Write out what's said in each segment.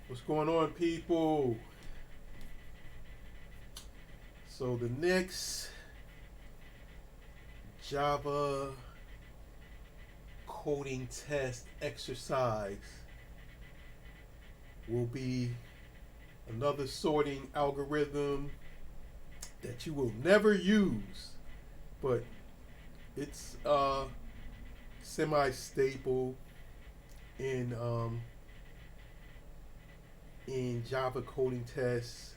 What's going on, people? So the next Java coding test exercise will be another sorting algorithm that you will never use, but it's semi-stable in in Java coding tests.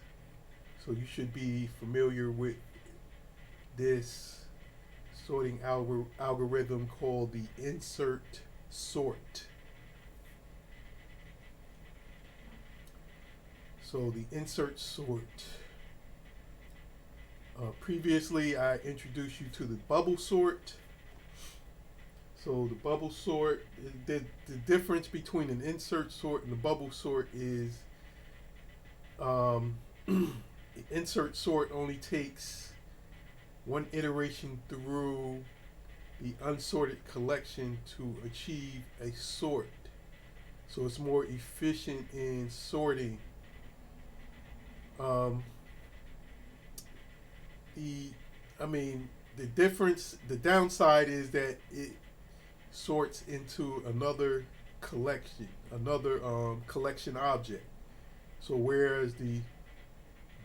So you should be familiar with this sorting algorithm called the insert sort. So the insert sort. Previously, I introduced you to the bubble sort. So the bubble sort, the difference between an insert sort and the bubble sort is the insert sort only takes one iteration through the unsorted collection to achieve a sort. So it's more efficient in sorting. Um, the, I mean, the difference, the downside is that it sorts into another collection, another collection object. So whereas the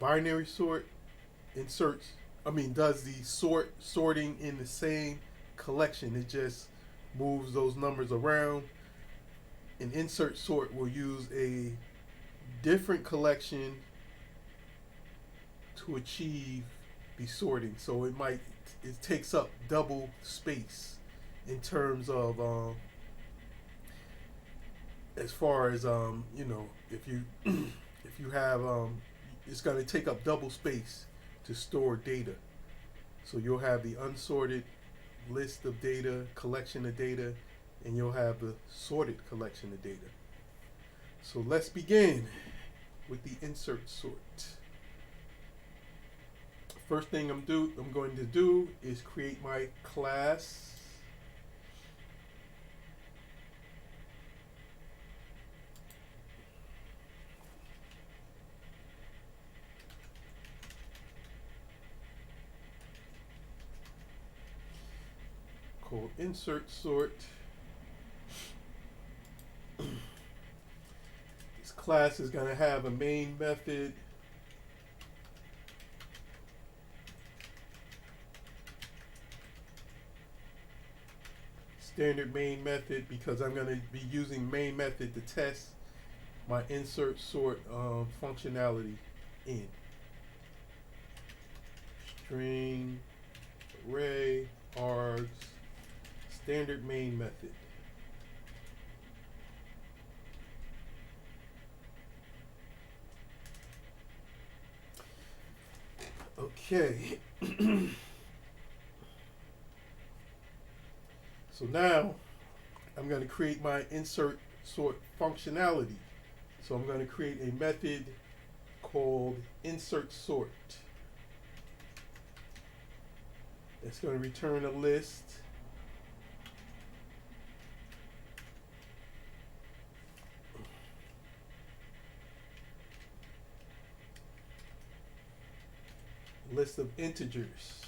binary sort inserts, does the sorting in the same collection. It just moves those numbers around. An insert sort will use a different collection to achieve the sorting. So it takes up double space in terms of as far as if you if you have it's going to take up double space to store data. So you'll have the unsorted list of data, collection of data, and you'll have the sorted collection of data. So let's begin with the insert sort. First thing I'm going to do is create my class. Called insert sort. This class is going to have a main method, standard main method, because I'm going to be using main method to test my insert sort functionality in. String, array, args, standard main method. Okay. So now I'm going to create my insert sort functionality. So I'm going to create a method called insert sort. It's going to return a list. List of integers.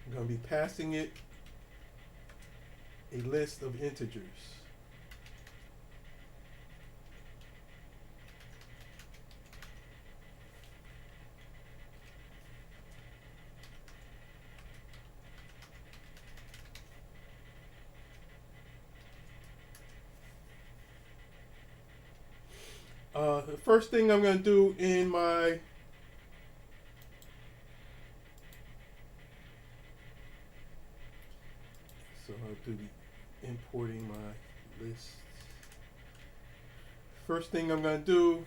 I'm going to be passing it a list of integers. The first thing I'm going to do in my I'll do the importing my list. First thing I'm going to do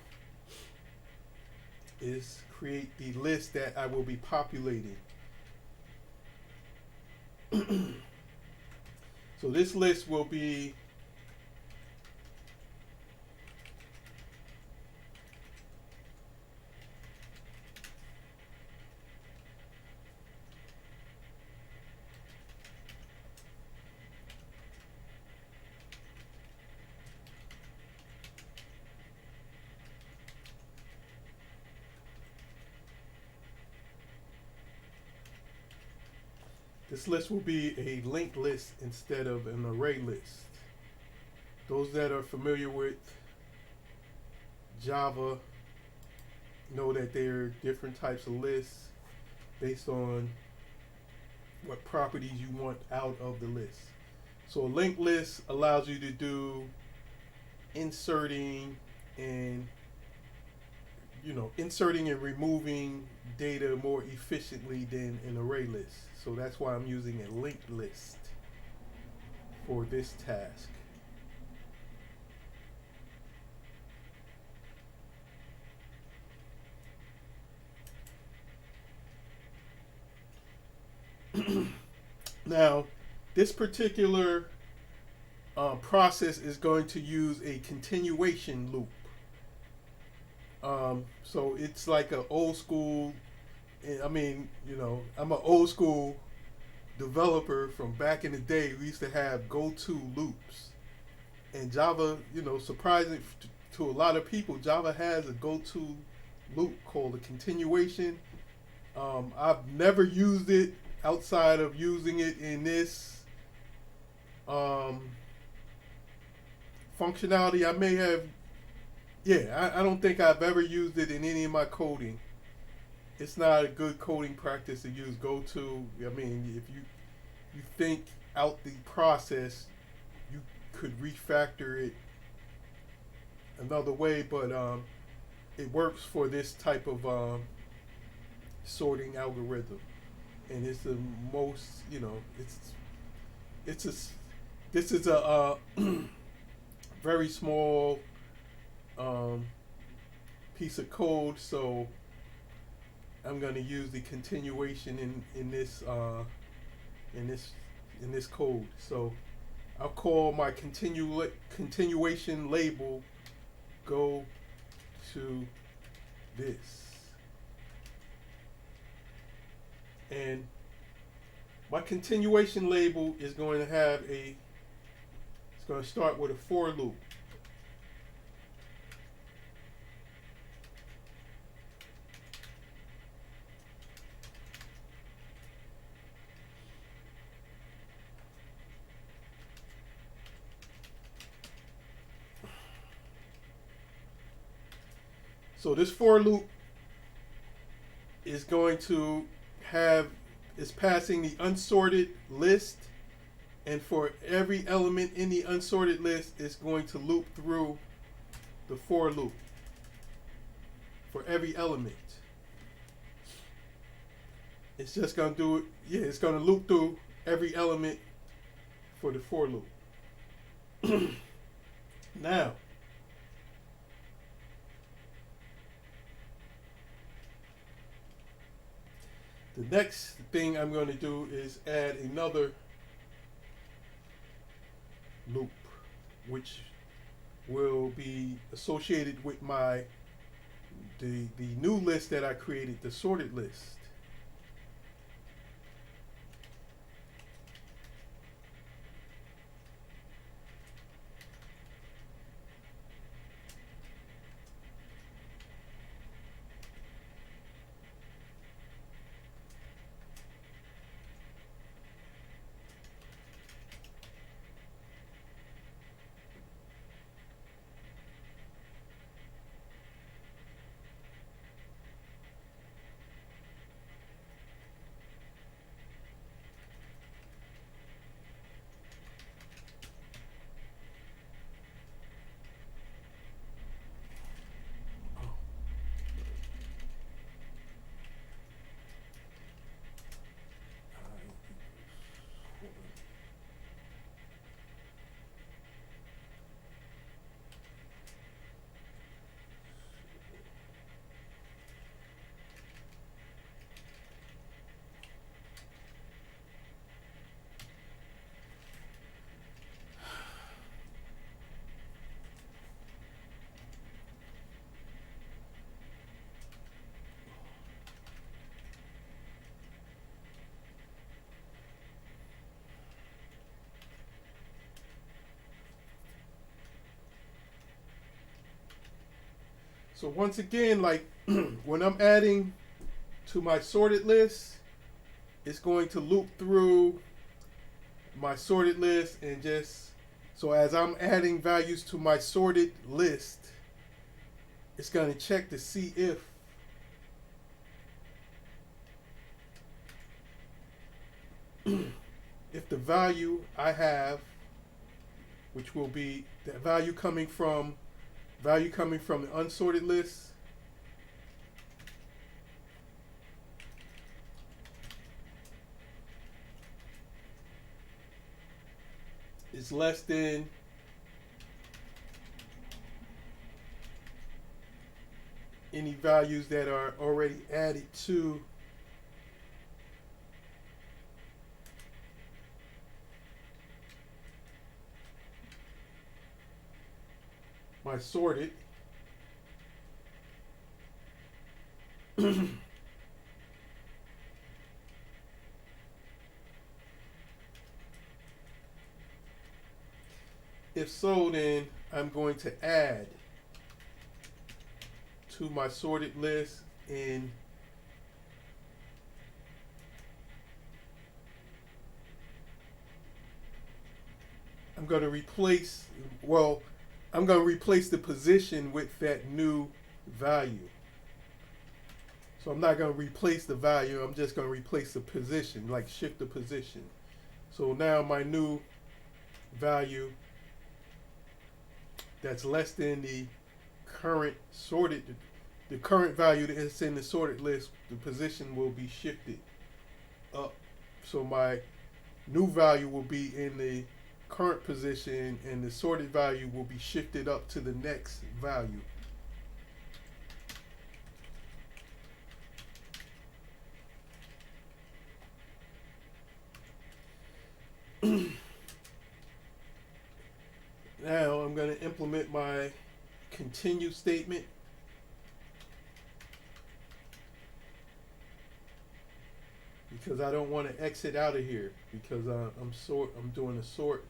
is create the list that I will be populating. So this list will be This list will be a linked list instead of an array list. Those that are familiar with Java know that there are different types of lists based on what properties you want out of the list. So a linked list allows you to do inserting and inserting and removing data more efficiently than an array list. So that's why I'm using a linked list for this task. Now, this particular process is going to use a continuation loop. So it's like an old school. I'm an old school developer from back in the day. We used to have go-to loops, and Java, surprising to a lot of people, Java has a go-to loop called a continuation. I've never used it outside of using it in this functionality. I may have, I don't think I've ever used it in any of my coding. It's not a good coding practice to use goto. I mean, if you think out the process, you could refactor it another way, but it works for this type of sorting algorithm, and it's the most, this is a very small piece of code, so I'm going to use the continuation in this code. So I'll call my continuation label go to this, and my continuation label is going to have it's going to start with a for loop. So this for loop is going to is passing the unsorted list, and for every element in the unsorted list, it's going to loop through the for loop for every element. It's just going to do it. Yeah, it's going to loop through every element for the for loop. Now, the next thing I'm going to do is add another loop, which will be associated with the new list that I created, the sorted list. So once again, like when I'm adding to my sorted list, it's going to loop through my sorted list and just, so as I'm adding values to my sorted list, it's going to check to see if the value I have, which will be that value coming from the unsorted list, is less than any values that are already added to my sorted. If so, then I'm going to add to my sorted list, and I'm going to replace, well, I'm going to replace the position with that new value. So I'm not going to replace the value, I'm just going to replace the position, like shift the position. So now my new value that's less than the current sorted, the current value that's in the sorted list, the position will be shifted up. So my new value will be in the current position and the sorted value will be shifted up to the next value. Now I'm going to implement my continue statement. Because I don't want to exit out of here because I'm doing a sort.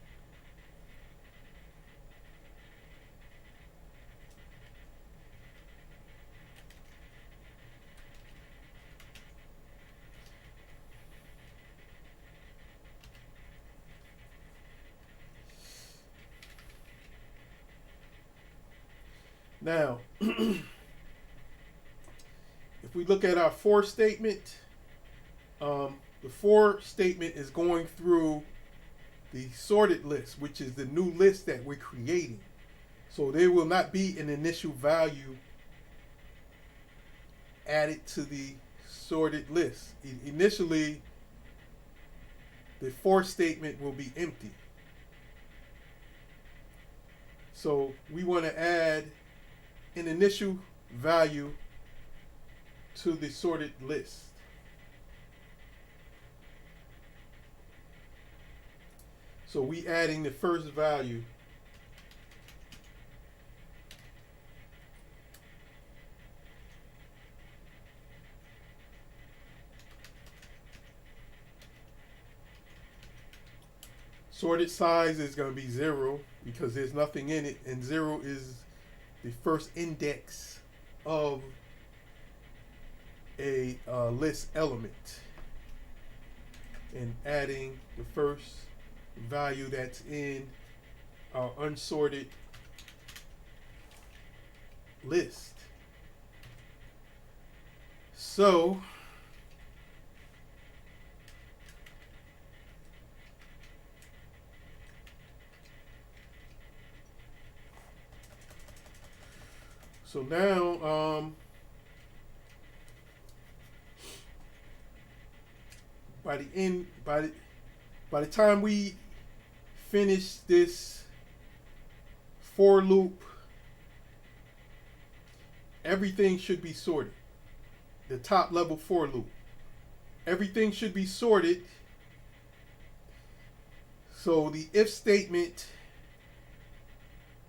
Now, if we look at our for statement, the for statement is going through the sorted list, which is the new list that we're creating. So there will not be an initial value added to the sorted list. Initially, the for statement will be empty. So we want to add an initial value to the sorted list. So we adding the first value. Sorted size is going to be 0 because there's nothing in it, and 0 is the first index of a list element. And adding the first value that's in our unsorted list. So now by the time we finish this for loop, everything should be sorted. The top level for loop, everything should be sorted. So the if statement,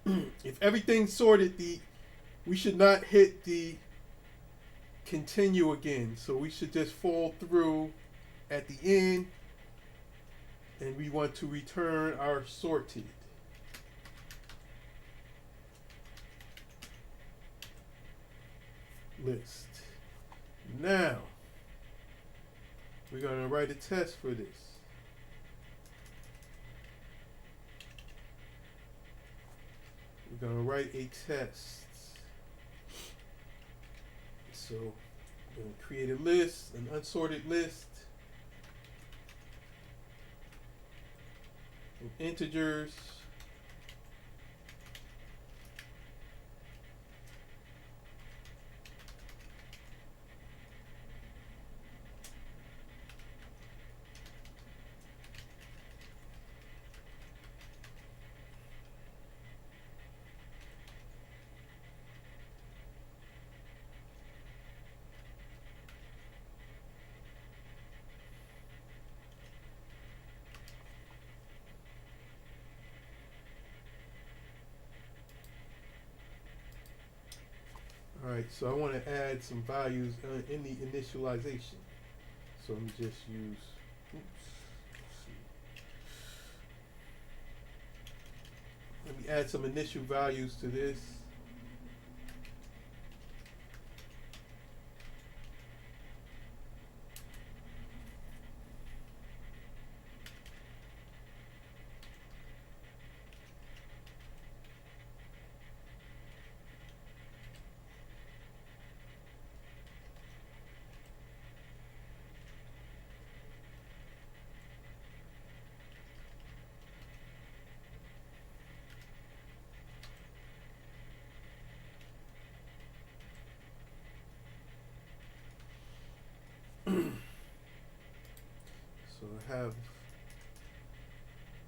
if everything's sorted, we should not hit the continue again. So we should just fall through at the end, and we want to return our sorted. List. Now, We're going to write a test for this. We're going to write a test. So we're going to create a list, an unsorted list of integers. Alright, so I want to add some values in the initialization. So let me just use, let me add some initial values to this. So I have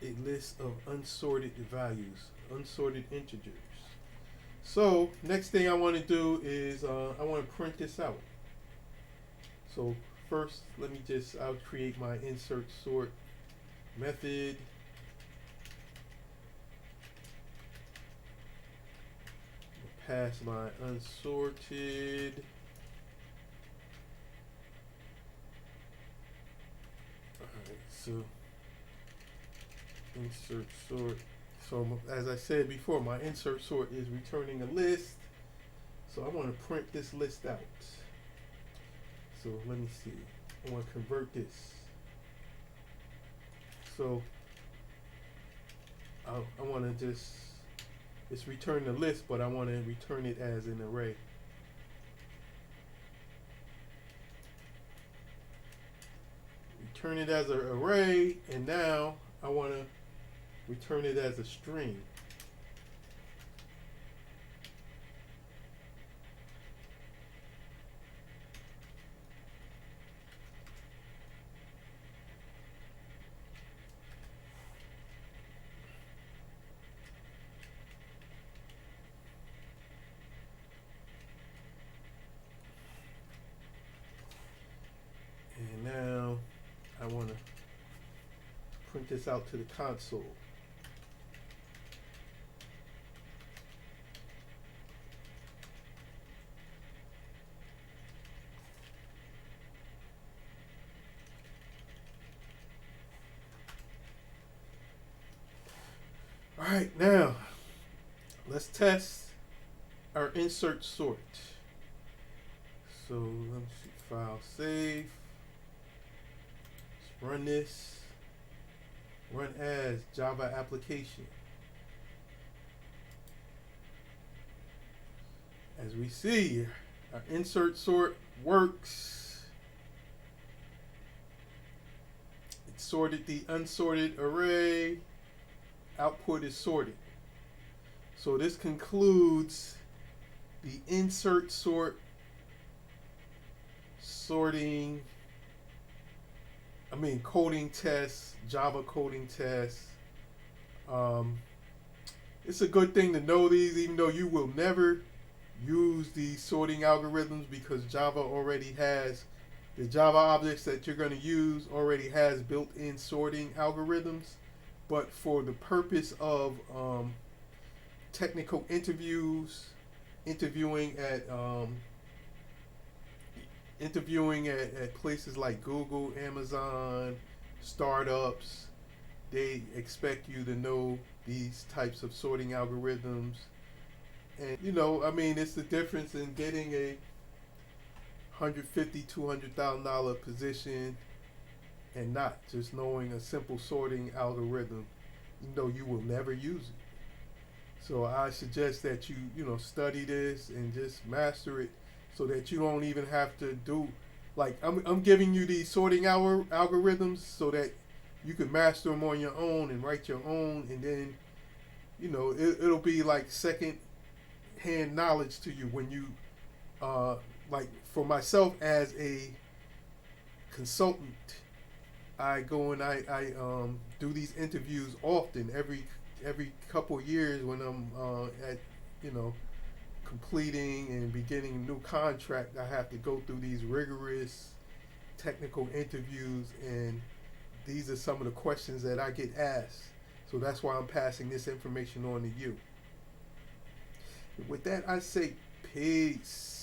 a list of unsorted values, unsorted integers. So next thing I want to do is I want to print this out. So first, I'll create my insert sort method. Pass my unsorted. Alright, so insert sort. So as I said before, my insert sort is returning a list. So I want to print this list out. So let me see. I want to convert this. So I want to just, it's return the list, but I want to return it as an array. Return it as an array, and now I want to return it as a string. And now I want to print this out to the console. All right, now let's test our insert sort. So let me see, file save. Let's run this. Run as Java application. As we see, our insert sort works. It sorted the unsorted array. Output is sorted. So this concludes the insert sort coding test, Java coding test. It's a good thing to know these, even though you will never use the sorting algorithms, because Java already has, the Java objects that you're going to use already has built-in sorting algorithms. But for the purpose of technical interviews, interviewing at places like Google, Amazon, startups, they expect you to know these types of sorting algorithms. And it's the difference in getting a $150,000 to $200,000 position and not just knowing a simple sorting algorithm, though you will never use it. So I suggest that you study this and just master it, so that you don't even have to do, like, I'm giving you these sorting algorithms so that you can master them on your own and write your own, and then it'll be like second hand knowledge to you when you like, for myself as a consultant, I go and I do these interviews often, every couple of years when I'm at you know completing and beginning a new contract. I have to go through these rigorous technical interviews, and these are some of the questions that I get asked. So that's why I'm passing this information on to you. With that, I say peace.